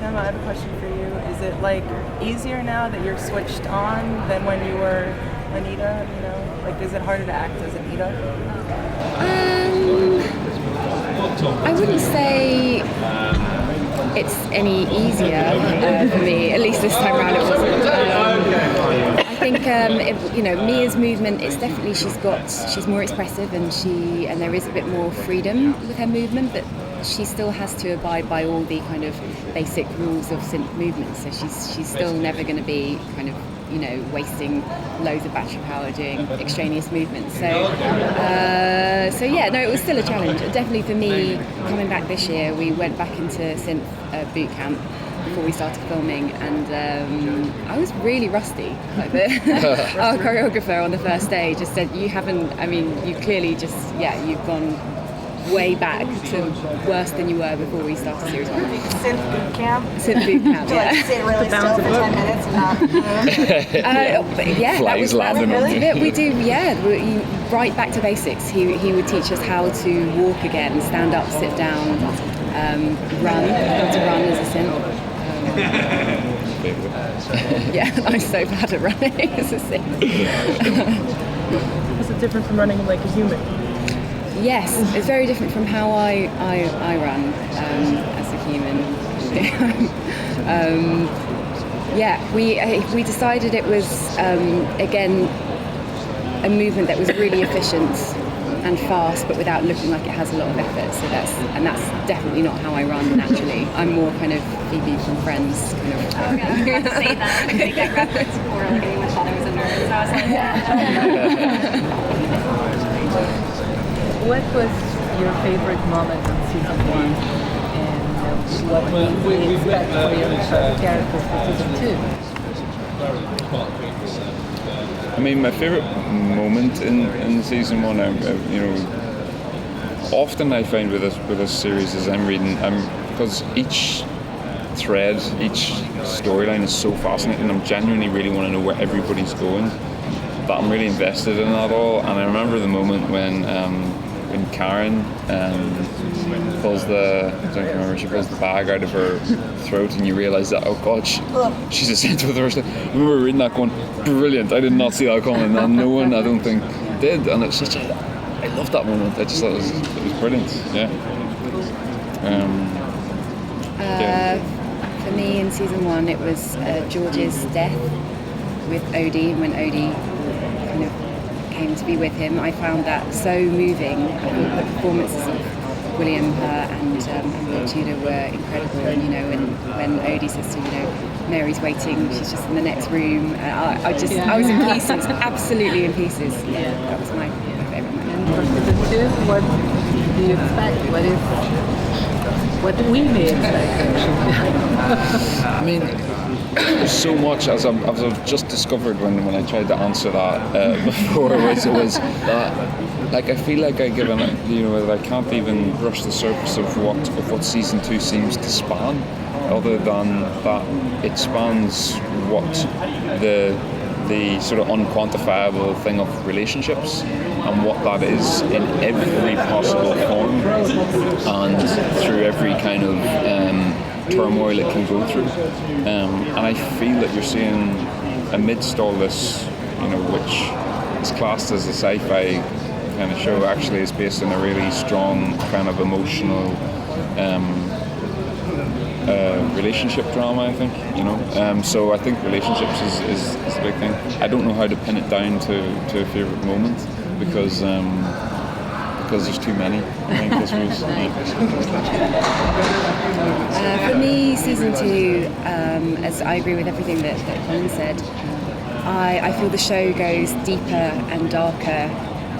Gemma, I have a question for you. Is it like easier now that you're switched on than when you were Anita? You know, like is it harder to act as Anita? I wouldn't say it's any easier for me. At least this time around, it wasn't. I think Mia's movement. It's definitely she's more expressive and there is a bit more freedom with her movement, but she still has to abide by all the kind of basic rules of synth movement. So she's still never going to be kind of wasting loads of battery power doing extraneous movements. So it was still a challenge. Definitely for me, coming back this year, we went back into synth boot camp before we started filming, and I was really rusty. Like our choreographer on the first day just said, you clearly you've gone way back to worse than you were before we started series 1. Synth boot camp? Synth boot camp, yeah. Like sit really still for 10 minutes and not move? Flies landing on it. We do, right back to basics. He would teach us how to walk again, stand up, sit down, run, how to run as a synth. I'm so bad at running as a synth. Is it different from running like a human? Yes, it's very different from how I run as a human. We decided it was again a movement that was really efficient and fast, but without looking like it has a lot of effort. So that's definitely not how I run naturally. I'm more kind of Phoebe from Friends kind of. I was about to say that. I think I referenced before, like anyone thought I was a nerd, so I was like, What was your favorite moment in season 1, and what do you expect for your characters for season 2? I mean, my favourite moment in season 1, often I find with this series as I'm reading, because each thread, each storyline is so fascinating. I'm genuinely really want to know where everybody's going. That I'm really invested in that all. And I remember the moment when Karen pulls she pulls the bag out of her throat, and you realise that, oh God, she's a synth for the first time. I remember reading that going, brilliant, I did not see that coming, and no one, I don't think, did, and it's I loved that moment. I just thought it was brilliant, For me in season 1, it was George's death with Odie, and when Odie kind of came to be with him, I found that so moving. I thought the performances of William, her, and Will Tudor were incredible. And when Odie says to Mary's waiting, she's just in the next room. I was in pieces, absolutely in pieces. Yeah, that was my favourite moment. And for season 2, what do you expect? What we may expect? I mean, there's so much, as I've just discovered when I tried to answer that before, was that, like, I feel like I can't even brush the surface of what season 2 seems to span, other than that it spans what the sort of unquantifiable thing of relationships and what that is in every possible form and through every kind of turmoil it can go through, and I feel that you're seeing amidst all this, which is classed as a sci-fi kind of show, actually is based on a really strong kind of emotional relationship drama, I think, so I think relationships is the big thing. I don't know how to pin it down to a favourite moment, because there's too many, I think, this was. For me, season 2, as I agree with everything that Colin said, I feel the show goes deeper and darker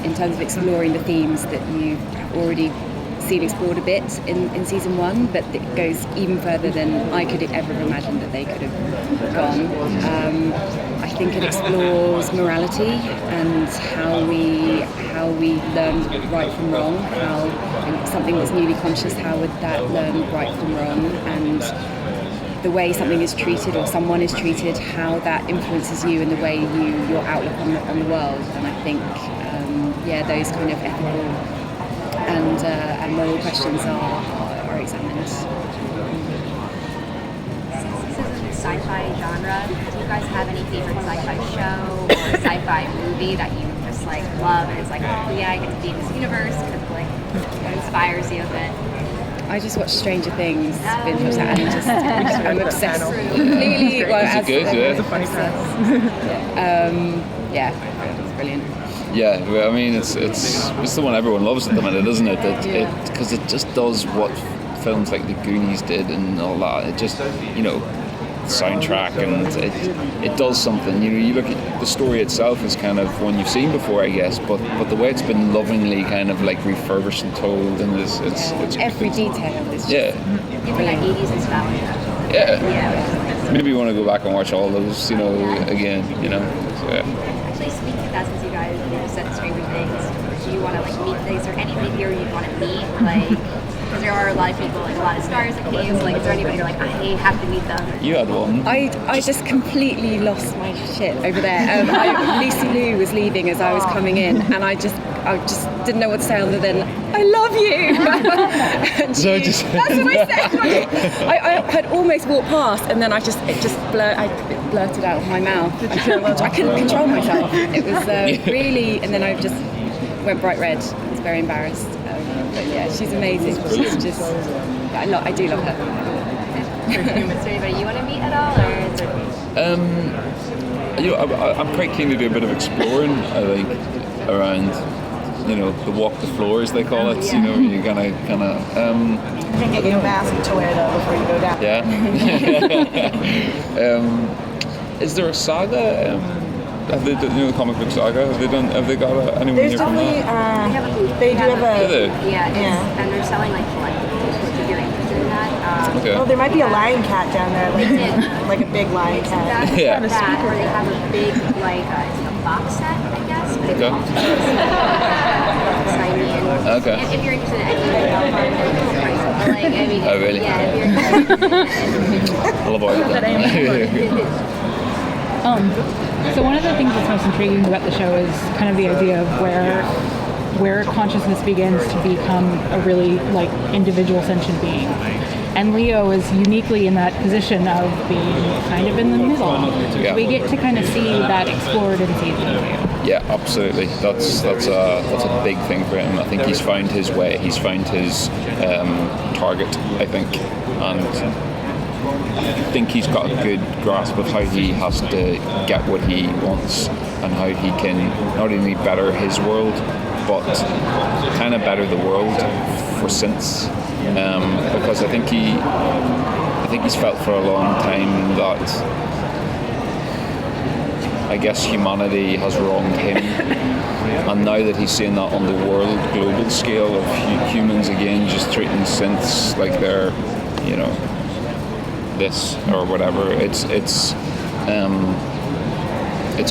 in terms of exploring the themes that you've already seen explored a bit in season 1, but it goes even further than I could ever have imagined that they could have gone. I think it explores morality and how we learn right from wrong, how something that's newly conscious, how would that learn right from wrong, and the way something is treated or someone is treated, how that influences you and the way your outlook on the world. And I think those kind of ethical and moral questions are examined. sci-fi genre. Do you guys have any favorite sci-fi show or sci-fi movie that you just like love and it's like, oh yeah, I get to be in this universe because like what inspires you a bit? I just watch Stranger Things, binge watch that, and just I'm obsessed. Clearly, well, Is it good? It's a Yeah. funny premise. Yeah, it's brilliant. Yeah, well, I mean, it's the one everyone loves at the minute, isn't it? Because it just does what films like The Goonies did and all that. It just, soundtrack, and it does something. You look at the story itself is kind of one you've seen before, I guess, but the way it's been lovingly kind of like refurbished and told, and it's Every detail is just Give me that 80s nostalgia. yeah. Yeah. Maybe you want to go back and watch all those, again, So, yeah. Actually, speaking of that, since you guys said Stranger Things, do you want to like meet? Is there anybody here you want to meet? Like, because there are a lot of people, like a lot of stars that came. Like, is there anybody you're like, I have to meet them? You had one. I just completely lost my shit over there. Lucy Liu was leaving as I was coming in, and I just didn't know what to say other than I love you. And that's what I said. I had almost walked past, and then I blurted out of my mouth. I couldn't control myself. It was really, and then I just went bright red. I was very embarrassed. But yeah, she's amazing. She's just, I do love her. Is there anybody you want to meet at all, or is it? I'm quite keen to do a bit of exploring. I think around, the walk the floor as they call it. You're gonna kind of. I can get you a mask to wear though before you go down. Yeah. Is there a saga? Have they done, the comic book saga? Have they got anyone There's here from definitely that? they do have Do a. they? Yeah, and they're selling like collectibles. If you're interested in that, Okay. Oh, there might be a lion cat down there, like a big lion cat. that's Yeah. that, or they have a big like it's like a box set, I guess. But it's Okay. also exciting. Okay. If you're interested in anything, I'll find it pricey. But like, I mean, Oh, really? Yeah, if you're interested. I'll avoid that. So one of the things that's most intriguing about the show is kind of the idea of where consciousness begins to become a really like individual sentient being. And Leo is uniquely in that position of being kind of in the middle. Yeah. We get to kind of see that explored in season 2. Yeah, absolutely. That's a big thing for him. I think he's found his way. He's found his target, I think, and I think he's got a good grasp of how he has to get what he wants and how he can not only better his world, but kind of better the world for synths. Because I think he's felt for a long time that I guess humanity has wronged him, and now that he's seeing that on the global scale of humans again just treating synths like they're this or whatever, it's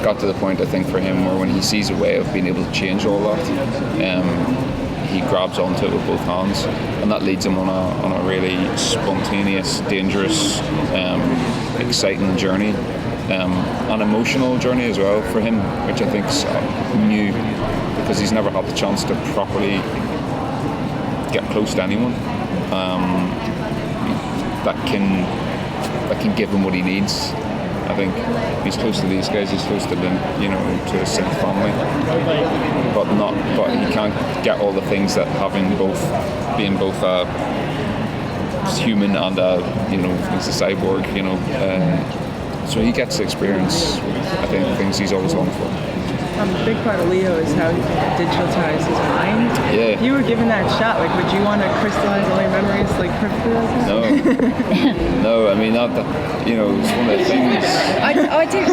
got to the point, I think, for him where when he sees a way of being able to change all that, he grabs onto it with both hands, and that leads him on a really spontaneous, dangerous, exciting journey, an emotional journey as well for him, which I think's new because he's never had the chance to properly get close to anyone that can give him what he needs. I think he's close to these guys. He's close to them, to his synth family, but he can't get all the things that being both a human and he's a cyborg. So he gets to experience, I think, things he's always longed for. A big part of Leo is how he can digitalize his mind. Yeah. If you were given that shot, would you want to crystallize all your memories perfectly like that? No. I mean, it's one of the things. I don't know. I think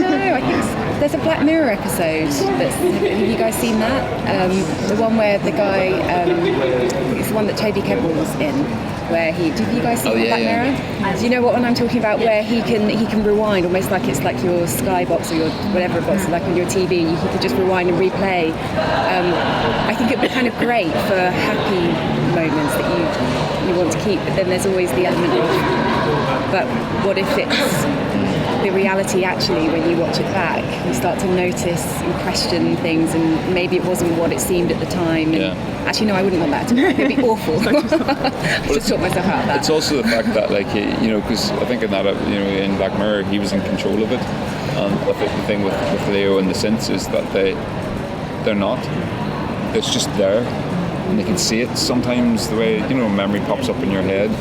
there's a Black Mirror episode. Have you guys seen that? The one where the guy, it's the one that Toby Kebbell's in, where have you guys seen Black Mirror? Do you know what one I'm talking about? Where he can rewind, almost like it's like your Skybox or your whatever box, like on your TV. He could just rewind and replay. I think it'd be kind of great for happy moments that you want to keep, but then there's always the element of, but what if it's the reality actually, when you watch it back, you start to notice and question things, and maybe it wasn't what it seemed at the time. And actually, no, I wouldn't want that. It'd be awful. I just taught myself out of that. It's also the fact that, like, because I think in that, in Black Mirror, he was in control of it. And I think the thing with Leo and the synths is that they're not. It's just there, and they can see it sometimes the way memory pops up in your head.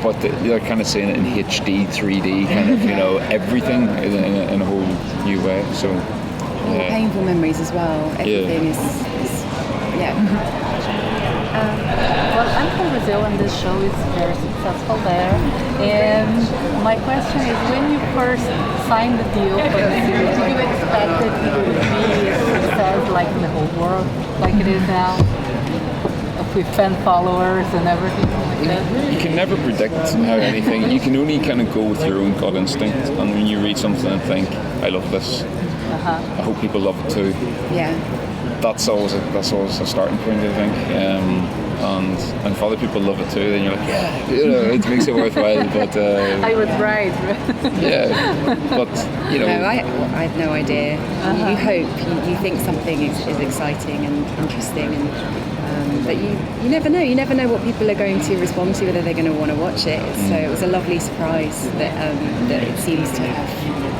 But they're kind of seeing it in HD, 3D, kind of, everything in a whole new way. So, painful memories as well. Everything is Well, I'm from Brazil, and this show is very successful there. And my question is, when you first signed the deal for the series, did you expect that it would be a success like in the whole world, like it is now, with fan followers and everything like that? You can never predict how anything. You can only kind of go with your own gut instinct. And when you read something and think, I love this, I hope people love it too. Yeah. That's always a starting point, I think. And if other people love it too, then you're like, it makes it worthwhile. But I was right. but No, I have no idea. You hope, you think something is exciting and interesting, and but you never know. You never know what people are going to respond to, whether they're going to want to watch it. So it was a lovely surprise that it seems to have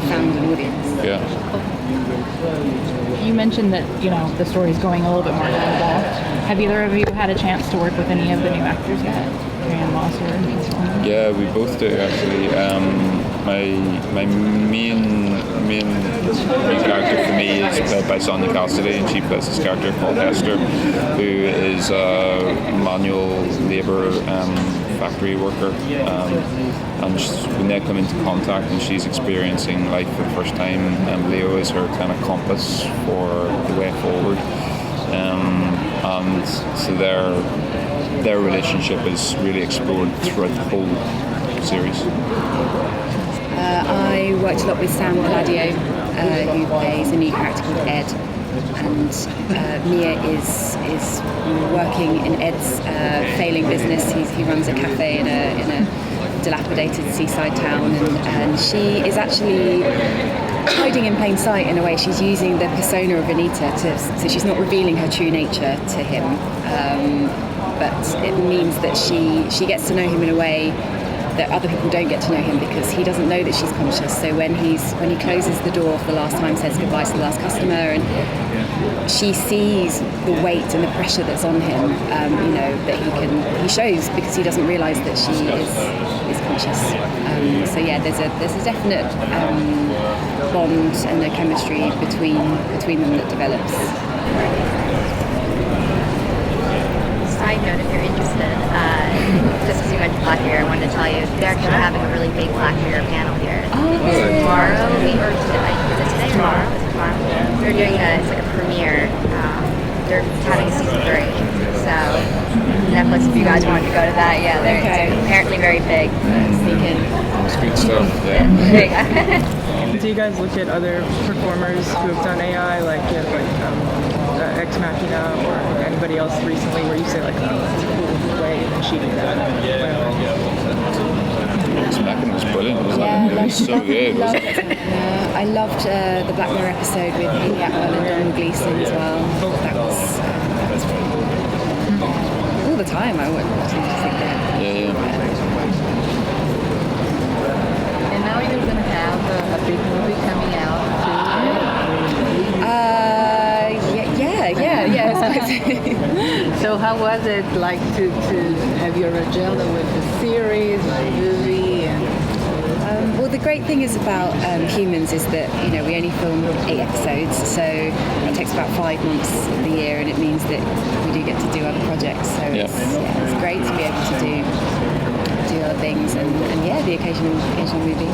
found an audience. Yeah. You mentioned that the story's going a little bit more involved. Have either of you had a chance to work with any of the new actors yet? Marianne Moss or Yeah, we both do actually. My main character for me is played by Sonia Cassidy, and she plays this character called Esther, who is a manual labour factory worker, and when they come into contact and she's experiencing life for the first time, Leo is her kind of compass for the way forward, and so their relationship is really explored throughout the whole series. I worked a lot with Sam Palladio, who plays a new character called Ed, and Mia is working in Ed's failing business. He runs a cafe in a dilapidated seaside town, and she is actually hiding in plain sight in a way. She's using the persona of Anita so she's not revealing her true nature to him, but it means that she gets to know him in a way that other people don't get to know him, because he doesn't know that she's conscious. So when he closes the door for the last time, says goodbye to the last customer, and she sees the weight and the pressure that's on him, that he shows, because he doesn't realise that she is conscious. So yeah, there's a definite bond and a chemistry between them that develops. Side note, if you're interested, just because you went to Black Mirror, I wanted to tell you they're actually having a really big Black Mirror panel here. Tomorrow, or today? Is it today or tomorrow? Is it tomorrow? They're doing it's like a premiere. They're having season 3. So Netflix, if you guys wanted to go to that, it's apparently very big. Sneak in. It's good stuff. Yeah. There you go. Do you guys look at other performers who have done AI, like Ex Machina, or anybody else recently, where you say like, oh, that's a cool way of achieving that? Ex Machina was brilliant, wasn't it? It was so good, wasn't it? I loved the Black Mirror episode with Amy Atwell and Donald Gleeson as well. That was all the time. I would think that. Yeah. And now you're going to have a big movie coming out too. So how was it like to have your agenda with the series, the movie? Well, the great thing is about humans is that we only film 8 episodes, so it takes about 5 months of the year, and it means that we do get to do other projects. So it's great to be able to do other things, and the occasional movie.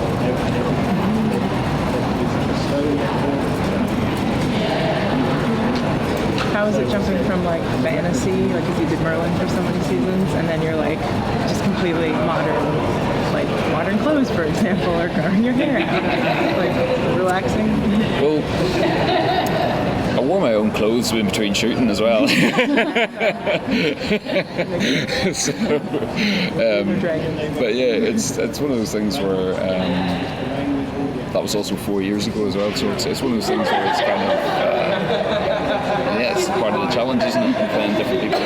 How is it jumping from like fantasy, like if you did Merlin for so many seasons, and then you're like just completely modern clothes, for example, or growing your hair out, like relaxing? Well, I wore my own clothes in between shooting as well. But yeah, it's one of those things where that was also 4 years ago as well. So it's one of those things where it's kind of it's part of the challenge, isn't it? Playing different people.